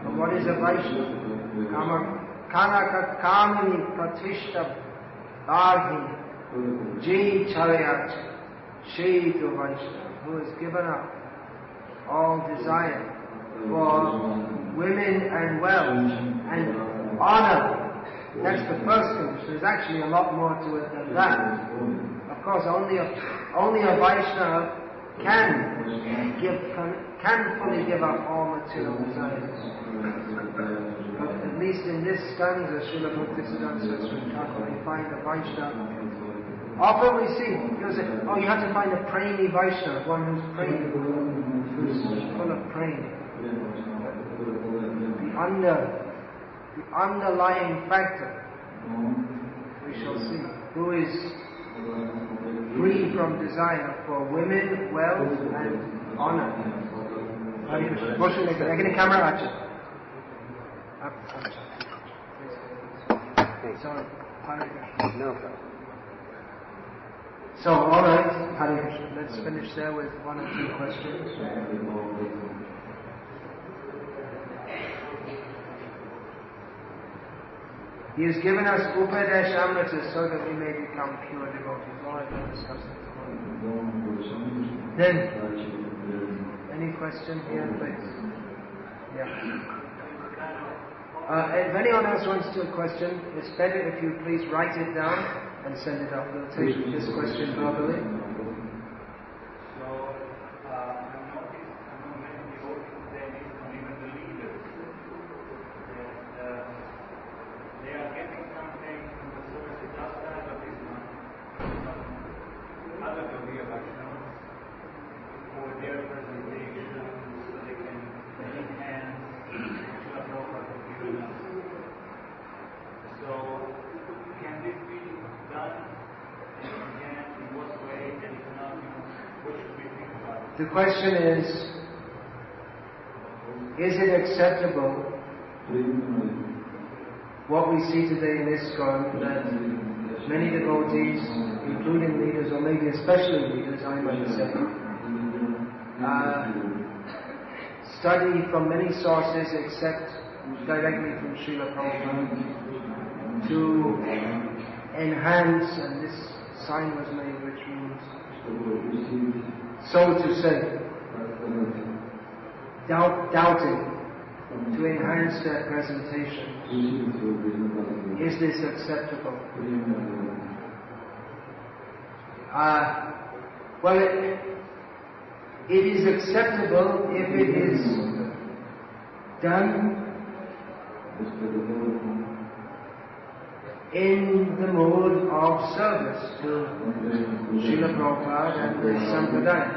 But what is a Vaishnava? Kanaka Kamini Pratishta Bhagi Ji Charayat Shaitu Vaishnava, who has given up all desire for women and wealth and honor. That's the first condition. There's actually a lot more to it than that. Of course, only a Vaishnava can fully give up all material desires. But at least in this stanza, Srila Bhaktisiddhanta Saraswati Thakur, we find a Vaishnava. Often we see, people say, oh, you have to find a praying Vaishnava, one who's praying, who's full of praying. The underlying factor, we shall see, who is free from desire for women, wealth and honor. Hare Krishna. Motion like that. I get a camera at you. Sorry. Hare Krishna. No problem. So, alright, Hare Krishna. Let's finish there with one or two questions. He has given us Upadesh Amrita so that we may become pure devotees. Alright, we'll discuss that tomorrow. Then, any question here, please? Yeah. If anyone else wants to a question, it's better if you please write it down and send it up. We'll take this question verbally. The question is it acceptable what we see today in ISKCON, that many devotees, including leaders, or maybe especially leaders, I might say, study from many sources except directly from Srila Prabhupada to enhance, and this sign was made which means, so to say, doubting, to enhance their presentation. Is this acceptable? Well, it is acceptable if it is done in the mood of service to Srila Prabhupada and the Sampradaya.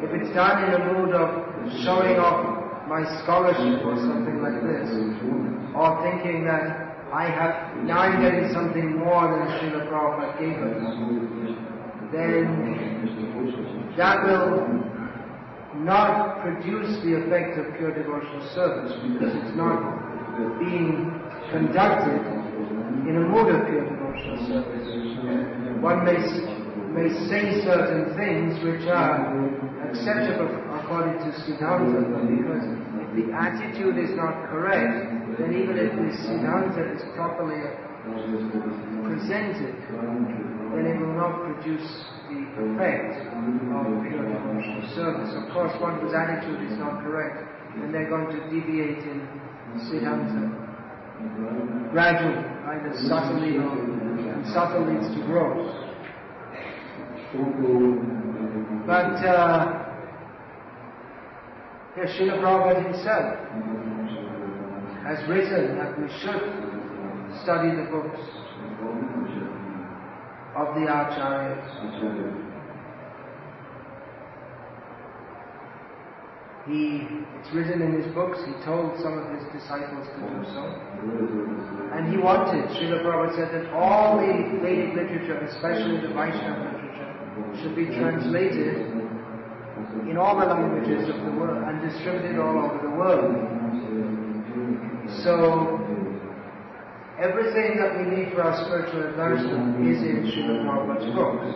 If it's done in a mood of showing off my scholarship or something like this, or thinking that now I'm getting something more than Srila Prabhupada gave us, then that will not produce the effect of pure devotional service, because it's not being conducted in a mood of pure devotional service. One may say certain things which are acceptable according to Siddhanta, but because if the attitude is not correct, then even if the Siddhanta is properly presented, then it will not produce the effect of pure devotional service. Of course, one whose attitude is not correct, then they're going to deviate in Siddhanta gradually, either subtly or subtle leads to growth. But Srila Prabhupada himself has written that we should study the books of the Acharyas. It's written in his books, he told some of his disciples to do so. And he wanted, Srila Prabhupada said that all the Vedic literature, especially the Vaishnava literature, should be translated in all the languages of the world and distributed all over the world. So, everything that we need for our spiritual advancement is in Srila Prabhupada's books.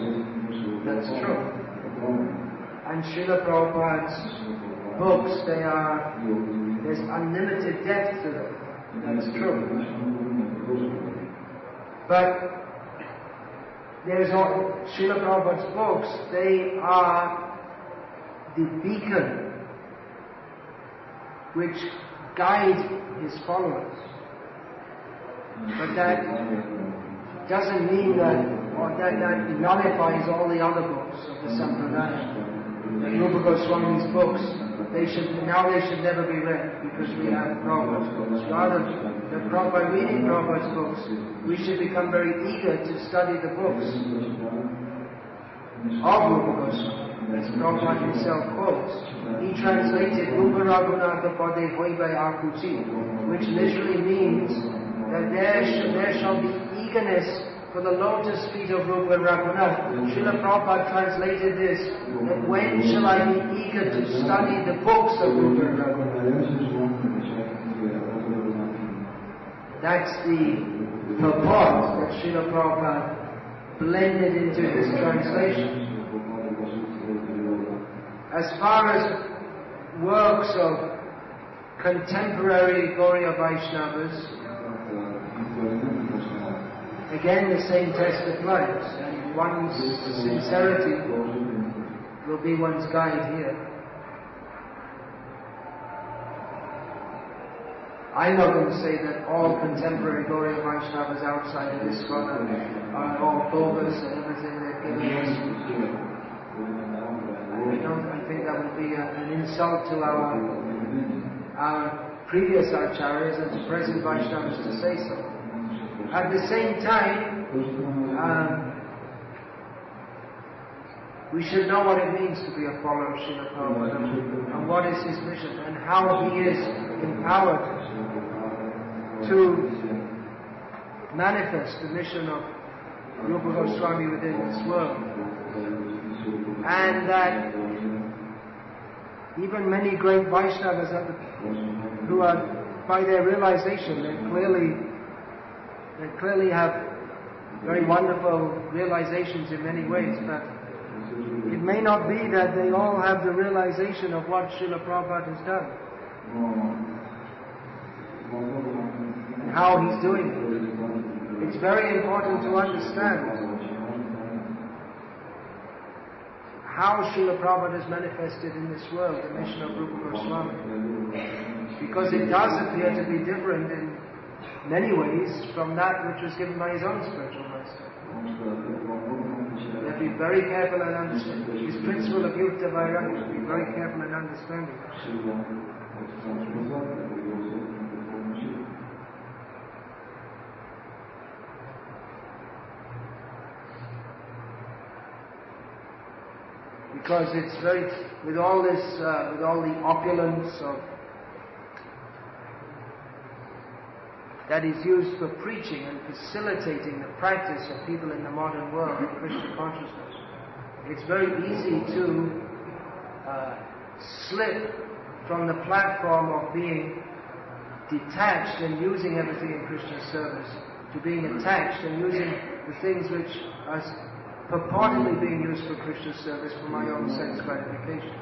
That's true. And Srila Prabhupada's books, there's unlimited depth to them. That's true. But Srila Prabhupada's books, they are the beacon which guide his followers. But that doesn't mean that nullifies all the other books of the Sampradaya. The Rupa Goswami's books, they should never be read because we have Prabhupada's books. Rather, by reading Prabhupada's books, we should become very eager to study the books of Rupa Goswami. As Prabhupada himself quotes, he translated Rupa Raghunatha Pade Hoibai Akuti, which literally means that there shall be eagerness for the lotus feet of Rupa Raghunath. Srila Prabhupada translated this, that when shall I be eager to study the books of Rupa Raghunath? That's the purport that Srila Prabhupada blended into his translation. As far as works of contemporary Gauriya Vaishnavas, again the same test applies, and one's sincerity will be one's guide here. I'm not going to say that all contemporary Gauriya Vaishnavas outside of this are all bogus and everything they're giving us. I think that would be an insult to our previous acharyas and to present Vaishnavas to say so. At the same time, we should know what it means to be a follower of Srila Prabhupada and what is his mission and how he is empowered to manifest the mission of Rupa Goswami within this world. And that even many great Vaishnavas who are, by their realization, they clearly have very wonderful realizations in many ways, but it may not be that they all have the realization of what Srila Prabhupada has done and how he's doing it. It's very important to understand how Srila Prabhupada has manifested in this world the mission of Rupa Goswami. Because it does appear to be different in many ways from that which was given by his own spiritual master. We have to be very careful in understanding. His principle of Yukta Vairagya, be very careful in understanding. Because it's very, with all this, with all the opulence that is used for preaching and facilitating the practice of people in the modern world of Krishna consciousness, it's very easy to slip from the platform of being detached and using everything in Krishna's service to being attached and using the things which are purportedly being used for Krishna's service for my own sense gratification.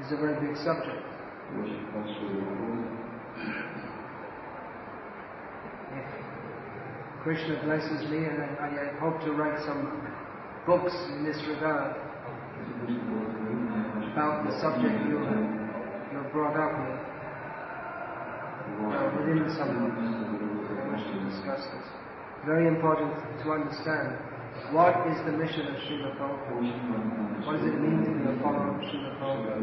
It's a very big subject. If Krishna blesses me, and I hope to write some books in this regard about the subject you have brought up here. Within some books, I wish to discuss this. Very important to understand what is the mission of Srila Prabhupada. What does it mean to be a follower of Srila Prabhupada?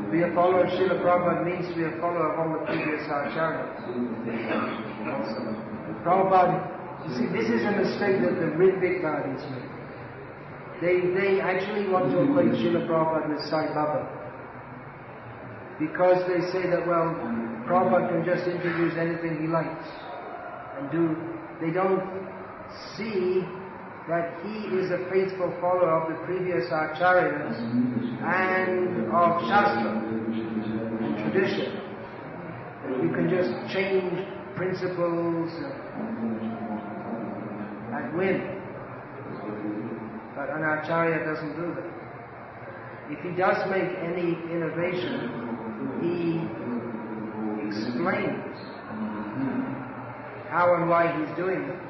To be a follower of Srila Prabhupada means to be a follower of all the previous acharyas. Also, Prabhupada, you see, this is a mistake that the Ritvikvadis make. They actually want to equate Srila Prabhupada with Sai Baba. Because they say that, well, Prabhupada can just introduce anything he likes and do. They don't see that he is a faithful follower of the previous acharyas and of Shastra and tradition. You can just change principles at whim. But an acharya doesn't do that. If he does make any innovation, he explains how and why he's doing it.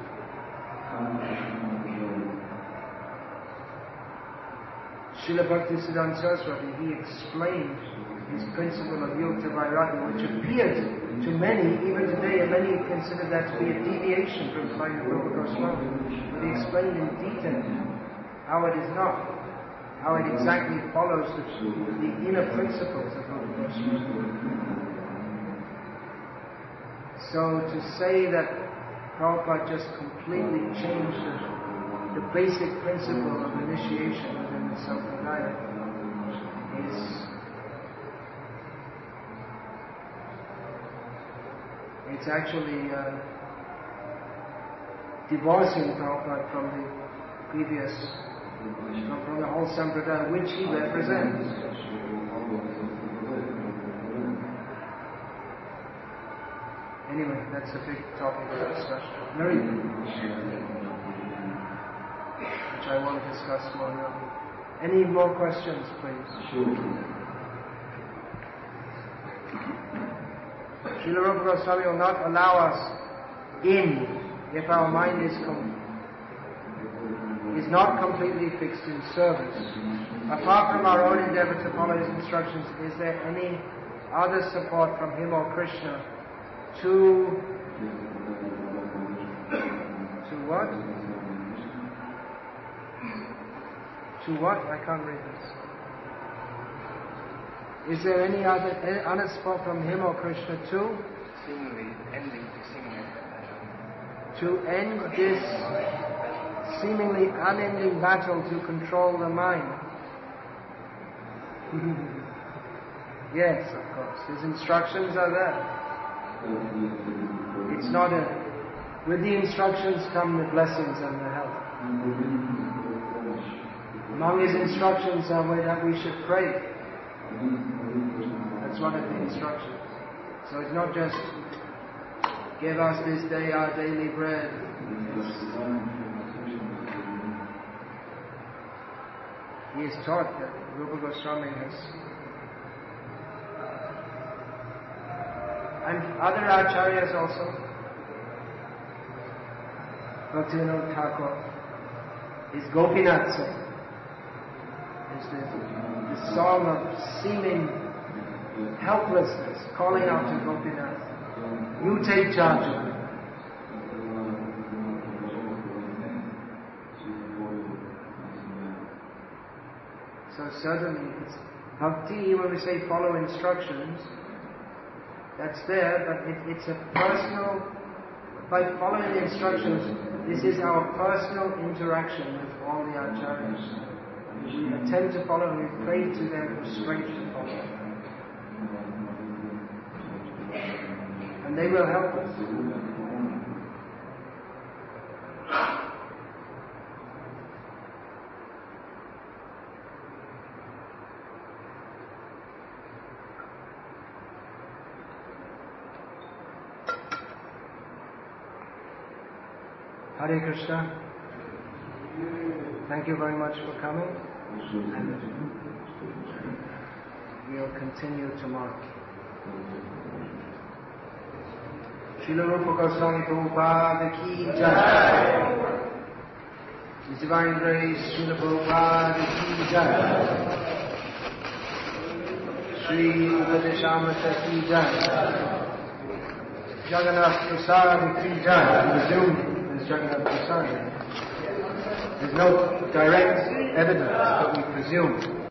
Srila Bhaktisiddhanta Saraswati, he explained his principle of Yukta Vairagya, which appeared to many, even today, and many consider that to be a deviation from Swami Goswami. But he explained in detail how it is not, how it exactly follows the inner principles of Goswami. So to say that Prabhupada just completely changed the basic principle of initiation within the Sampradaya it's actually divorcing Prabhupada from the previous, from the whole Sampradaya which he represents. Anyway, that's a big topic of discussion. Very big. Which I won't discuss more now. Any more questions, please? Sure. Srila Rupa Goswami will not allow us in if our mind is not completely fixed in service. Apart from our own endeavor to follow his instructions, is there any other support from him or Krishna to what? To what? I can't read this. Is there any other support from him or Krishna to? To end this seemingly unending battle to control the mind. Yes, of course. His instructions are there. It's not with the instructions come the blessings and the help. Among his instructions are that we should pray. That's one of the instructions. So it's not just give us this day our daily bread. He is taught that Rupa Goswami has, and other acharyas also. Bhaktivinoda Thakur, his Gopinath song is the song of seeming helplessness, calling out to Gopinath, you take charge of it. So certainly Bhakti, when we say follow instructions, that's there, but it's a personal, by following the instructions, this is our personal interaction with all the acharyas. We attempt to follow and we pray to them for strength to follow. And they will help us. Hare Krishna. Thank you very much for coming. And we'll continue tomorrow. Srila Rupa Goswami Prabhupada ki jai. His Divine Grace Srila Prabhupada ki jai. Sri Upadeshamrita ki jai. Jagannath Prasad ki jai. Resume. Jagannath Prasad. There's no direct evidence, but we presume.